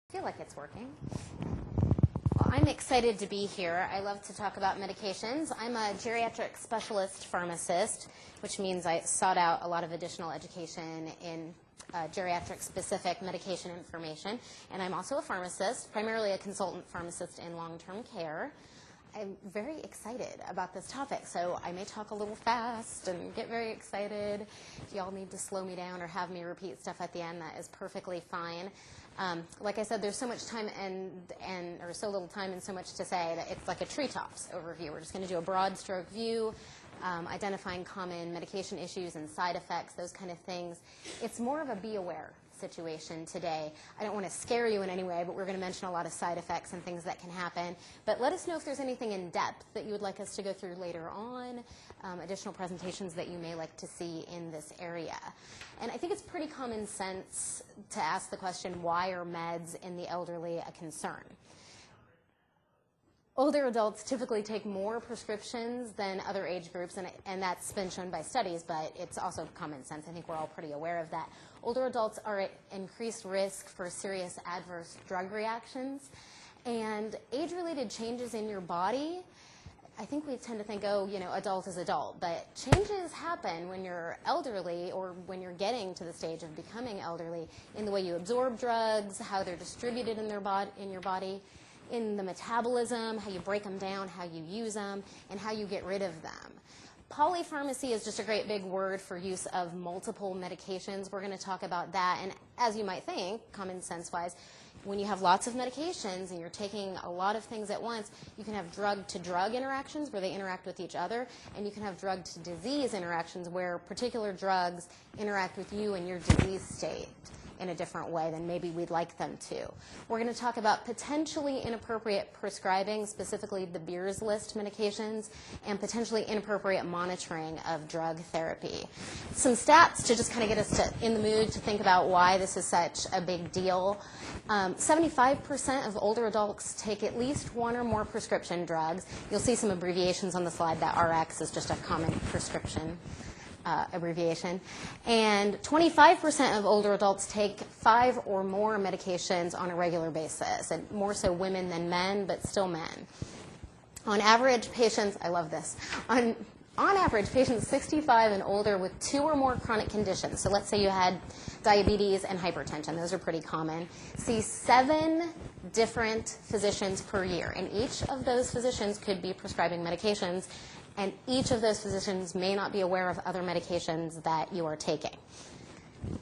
I feel like it's working. Well, I'm excited to be here. I love to talk about medications. I'm a geriatric specialist pharmacist, which means I sought out a lot of additional education in geriatric-specific medication information. And I'm also a pharmacist, primarily a consultant pharmacist in long-term care. I'm very excited about this topic, so I may talk a little fast and get very excited. If y'all need to slow me down or have me repeat stuff at the end, that is perfectly fine. Like I said, there's so much time or so little time and so much to say that it's like a treetops overview. We're just going to do a broad stroke view, identifying common medication issues and side effects, those kind of things. It's more of a be aware situation today. I don't want to scare you in any way, but we're going to mention a lot of side effects and things that can happen. But let us know if there's anything in depth that you would like us to go through later on, additional presentations that you may like to see in this area. And I think it's pretty common sense to ask the question, why are meds in the elderly a concern? Older adults typically take more prescriptions than other age groups, and that's been shown by studies, but it's also common sense. I think we're all pretty aware of that. Older adults are at increased risk for serious adverse drug reactions, and age-related changes in your body, I think we tend to think, oh, you know, adult is adult, but changes happen when you're elderly or when you're getting to the stage of becoming elderly in the way you absorb drugs, how they're distributed in your body, in the metabolism, how you break them down, how you use them, and how you get rid of them. Polypharmacy is just a great big word for use of multiple medications. We're going to talk about that, and as you might think, common sense-wise, when you have lots of medications and you're taking a lot of things at once, you can have drug-to-drug interactions where they interact with each other, and you can have drug-to-disease interactions where particular drugs interact with you and your disease state in a different way than maybe we'd like them to. We're going to talk about potentially inappropriate prescribing, specifically the Beers List medications, and potentially inappropriate monitoring of drug therapy. Some stats to just kind of get us in the mood to think about why this is such a big deal. 75% of older adults take at least one or more prescription drugs. You'll see some abbreviations on the slide. That RX is just a common prescription abbreviation. And 25% of older adults take 5 or more medications on a regular basis, and more so women than men, but still men. On average, patients, I love this, on average, patients 65 and older with 2 or more chronic conditions, so let's say you had diabetes and hypertension, those are pretty common, see 7 different physicians per year, and each of those physicians could be prescribing medications, and each of those physicians may not be aware of other medications that you are taking.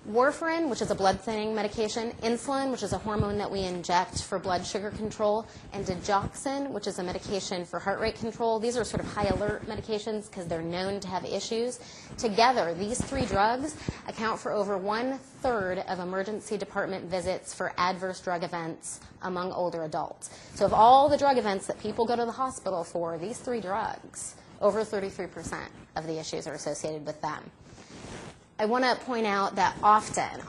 Warfarin, which is a blood thinning medication, insulin, which is a hormone that we inject for blood sugar control, and digoxin, which is a medication for heart rate control. These are sort of high alert medications because they're known to have issues. Together, these 3 drugs account for over 1/3 of emergency department visits for adverse drug events among older adults. So of all the drug events that people go to the hospital for, these 3 drugs, over 33% of the issues are associated with them. I want to point out that often,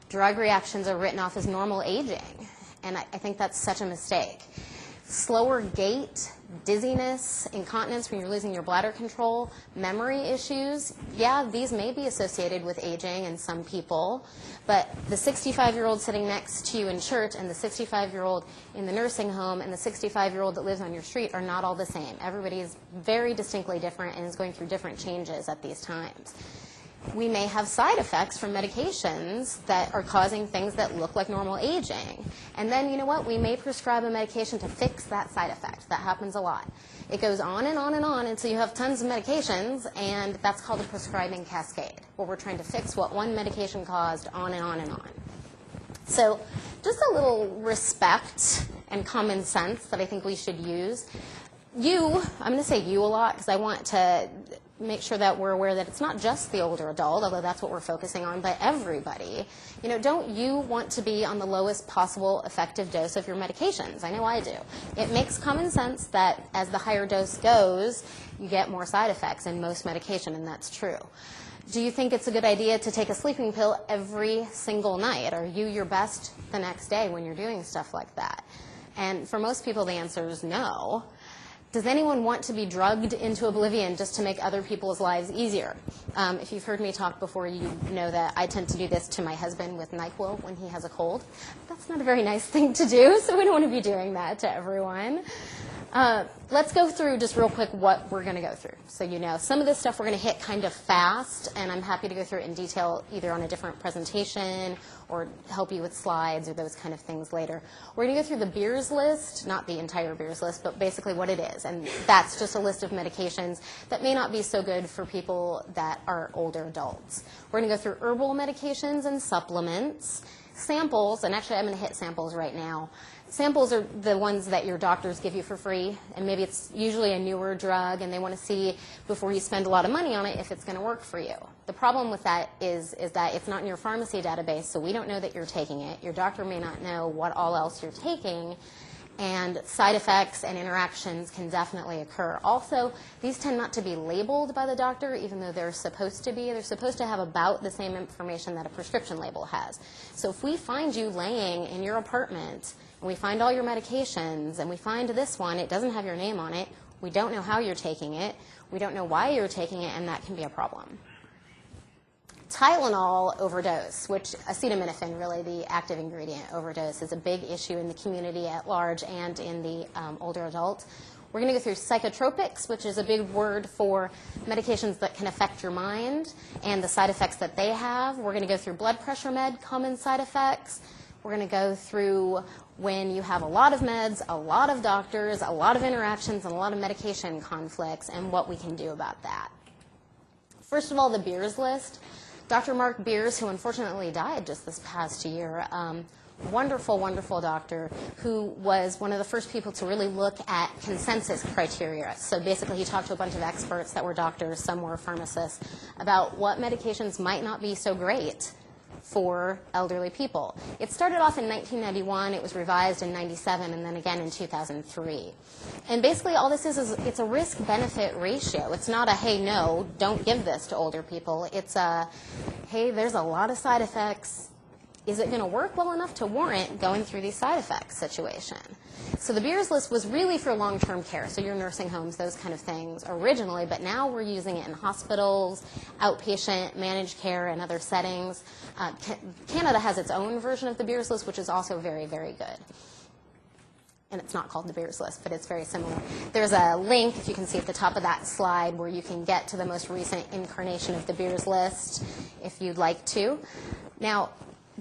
drug reactions are written off as normal aging, and I think that's such a mistake. Slower gait, dizziness, incontinence when you're losing your bladder control, memory issues, yeah, these may be associated with aging in some people, but the 65-year-old sitting next to you in church and the 65-year-old in the nursing home and the 65-year-old that lives on your street are not all the same. Everybody is very distinctly different and is going through different changes at these times. We may have side effects from medications that are causing things that look like normal aging. And then, you know what, we may prescribe a medication to fix that side effect. That happens a lot. It goes on and on and on until you have tons of medications, and that's called a prescribing cascade, where we're trying to fix what one medication caused on and on and on. So just a little respect and common sense that I think we should use. I'm going to say you a lot because I want to make sure that we're aware that it's not just the older adult, although that's what we're focusing on, but everybody. You know, don't you want to be on the lowest possible effective dose of your medications? I know I do. It makes common sense that as the higher dose goes, you get more side effects in most medication, and that's true. Do you think it's a good idea to take a sleeping pill every single night? Are you your best the next day when you're doing stuff like that? And for most people, the answer is no. Does anyone want to be drugged into oblivion just to make other people's lives easier? If you've heard me talk before, you know that I tend to do this to my husband with NyQuil when he has a cold. That's not a very nice thing to do, so we don't want to be doing that to everyone. Let's go through just real quick what we're going to go through. So you know, some of this stuff we're going to hit kind of fast, and I'm happy to go through it in detail either on a different presentation or help you with slides or those kind of things later. We're going to go through the Beers list, not the entire Beers list, but basically what it is. And that's just a list of medications that may not be so good for people that are older adults. We're going to go through herbal medications and supplements, samples, and actually I'm going to hit samples right now. Samples are the ones that your doctors give you for free, and maybe it's usually a newer drug, and they want to see before you spend a lot of money on it if it's going to work for you. The problem with that is that it's not in your pharmacy database, so we don't know that you're taking it. Your doctor may not know what all else you're taking, and side effects and interactions can definitely occur. Also, these tend not to be labeled by the doctor, even though they're supposed to be. They're supposed to have about the same information that a prescription label has. So if we find you laying in your apartment, and we find all your medications, and we find this one, it doesn't have your name on it, we don't know how you're taking it, we don't know why you're taking it, and that can be a problem. Tylenol overdose, which acetaminophen, really the active ingredient overdose, is a big issue in the community at large and in the older adults. We're going to go through psychotropics, which is a big word for medications that can affect your mind and the side effects that they have. We're going to go through blood pressure med, common side effects. We're going to go through when you have a lot of meds, a lot of doctors, a lot of interactions, and a lot of medication conflicts, and what we can do about that. First of all, the Beers list. Dr. Mark Beers, who unfortunately died just this past year, wonderful, wonderful doctor who was one of the first people to really look at consensus criteria. So basically he talked to a bunch of experts that were doctors, some were pharmacists, about what medications might not be so great for elderly people. It started off in 1991, it was revised in 97, and then again in 2003. And basically all this is it's a risk-benefit ratio. It's not a, hey, no, don't give this to older people. It's a, hey, there's a lot of side effects. Is it going to work well enough to warrant going through these side effects situation? So the Beers list was really for long-term care, so your nursing homes, those kind of things originally, but now we're using it in hospitals, outpatient, managed care, and other settings. Canada has its own version of the Beers list, which is also very, very good. And it's not called the Beers list, but it's very similar. There's a link, if you can see at the top of that slide, where you can get to the most recent incarnation of the Beers list if you'd like to. Now,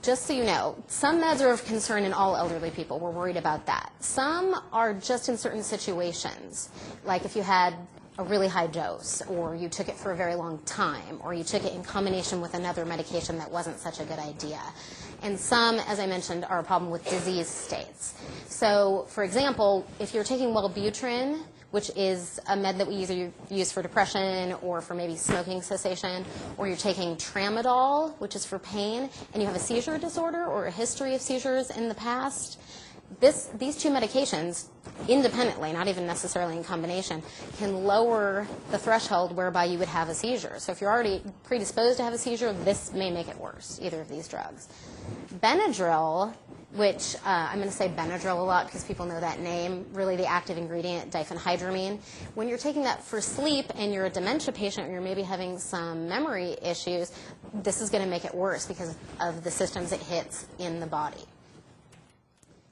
just so you know, some meds are of concern in all elderly people. We're worried about that. Some are just in certain situations, like if you had a really high dose, or you took it for a very long time, or you took it in combination with another medication that wasn't such a good idea. And some, as I mentioned, are a problem with disease states. So, for example, if you're taking Wellbutrin, which is a med that we either use for depression or for maybe smoking cessation, or you're taking tramadol, which is for pain, and you have a seizure disorder or a history of seizures in the past, these two medications, independently, not even necessarily in combination, can lower the threshold whereby you would have a seizure. So if you're already predisposed to have a seizure, this may make it worse, either of these drugs. Benadryl, which I'm going to say Benadryl a lot because people know that name, really the active ingredient, diphenhydramine. When you're taking that for sleep and you're a dementia patient or you're maybe having some memory issues, this is going to make it worse because of the systems it hits in the body.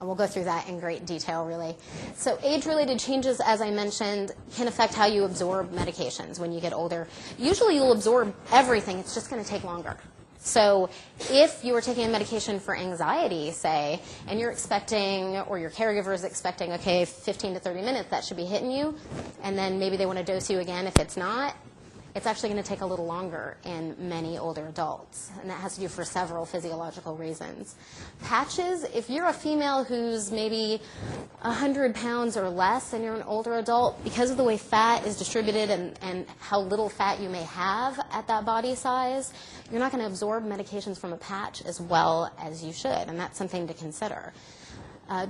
And we'll go through that in great detail, really. So age-related changes, as I mentioned, can affect how you absorb medications when you get older. Usually you'll absorb everything, it's just going to take longer. So if you were taking a medication for anxiety, say, and you're expecting, or your caregiver is expecting, okay, 15 to 30 minutes, that should be hitting you, and then maybe they want to dose you again if it's not, it's actually going to take a little longer in many older adults, and that has to do for several physiological reasons. Patches, if you're a female who's maybe 100 pounds or less and you're an older adult, because of the way fat is distributed and how little fat you may have at that body size, you're not going to absorb medications from a patch as well as you should, and that's something to consider.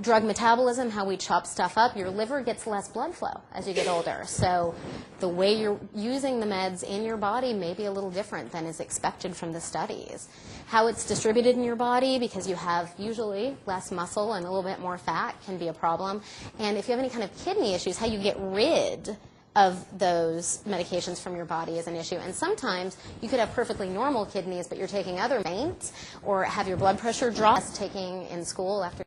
drug metabolism, how we chop stuff up, your liver gets less blood flow as you get older. So the way you're using the meds in your body may be a little different than is expected from the studies. How it's distributed in your body, because you have usually less muscle and a little bit more fat, can be a problem. And if you have any kind of kidney issues, how you get rid of those medications from your body is an issue. And sometimes you could have perfectly normal kidneys, but you're taking other meds, or have your blood pressure drop, taking in school after